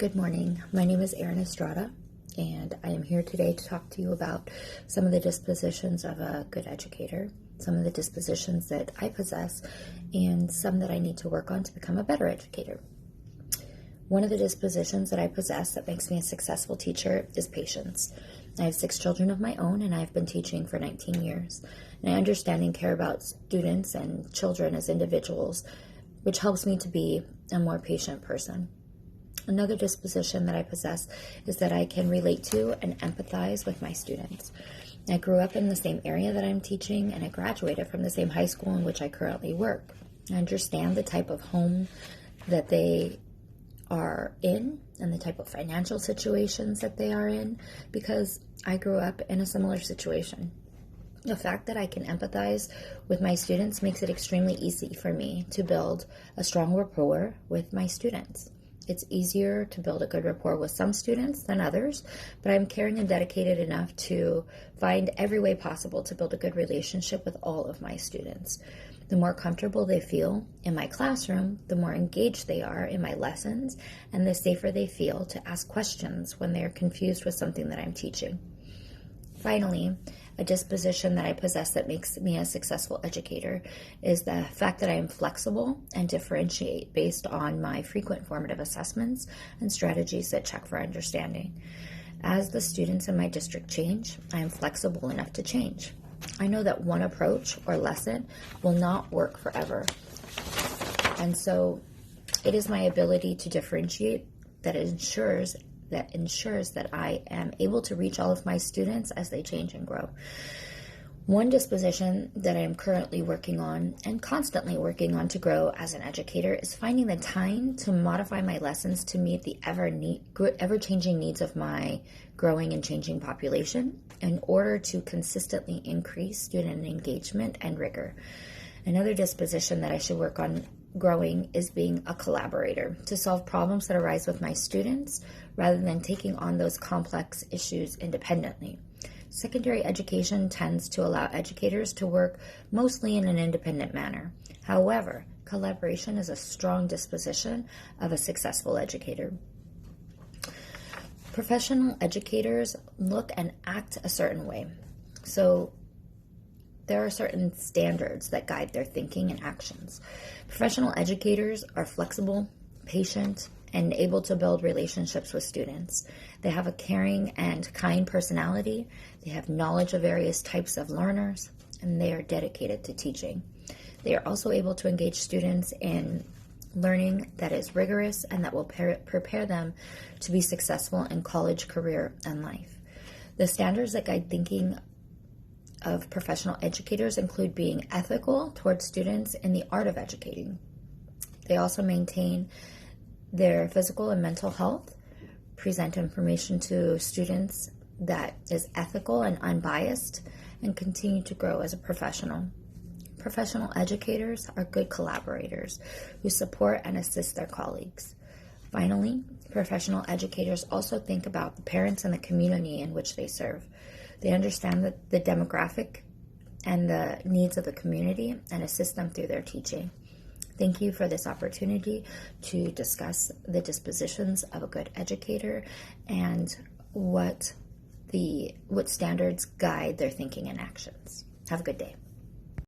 Good morning. My name is Erin Estrada, and I am here today to talk to you about some of the dispositions of a good educator, some of the dispositions that I possess, and some that I need to work on to become a better educator. One of the dispositions that I possess that makes me a successful teacher is patience. I have 6 children of my own, and I've been teaching for 19 years. And I understand and care about students and children as individuals, which helps me to be a more patient person. Another disposition that I possess is that I can relate to and empathize with my students. I grew up in the same area that I'm teaching, and I graduated from the same high school in which I currently work. I understand the type of home that they are in and the type of financial situations that they are in because I grew up in a similar situation. The fact that I can empathize with my students makes it extremely easy for me to build a strong rapport with my students. It's easier to build a good rapport with some students than others, but I'm caring and dedicated enough to find every way possible to build a good relationship with all of my students. The more comfortable they feel in my classroom, the more engaged they are in my lessons, and the safer they feel to ask questions when they're confused with something that I'm teaching. Finally, a disposition that I possess that makes me a successful educator is the fact that I am flexible and differentiate based on my frequent formative assessments and strategies that check for understanding. As the students in my district change, I am flexible enough to change. I know that one approach or lesson will not work forever. And so it is my ability to differentiate that ensures that I am able to reach all of my students as they change and grow. One disposition that I am currently working on and constantly working on to grow as an educator is finding the time to modify my lessons to meet the ever-changing needs of my growing and changing population in order to consistently increase student engagement and rigor. Another disposition that I should work on growing is being a collaborator to solve problems that arise with my students rather than taking on those complex issues independently. Secondary education tends to allow educators to work mostly in an independent manner. However, collaboration is a strong disposition of a successful educator. Professional educators look and act a certain way. So there are certain standards that guide their thinking and actions. Professional educators are flexible, patient, and able to build relationships with students. They have a caring and kind personality. They have knowledge of various types of learners, and they are dedicated to teaching. They are also able to engage students in learning that is rigorous and that will prepare them to be successful in college, career, and life. The standards that guide thinking of professional educators include being ethical towards students in the art of educating. They also maintain their physical and mental health, present information to students that is ethical and unbiased, and continue to grow as a professional. Professional educators are good collaborators who support and assist their colleagues. Finally, professional educators also think about the parents and the community in which they serve. They understand the demographic and the needs of the community and assist them through their teaching. Thank you for this opportunity to discuss the dispositions of a good educator and what standards guide their thinking and actions. Have a good day.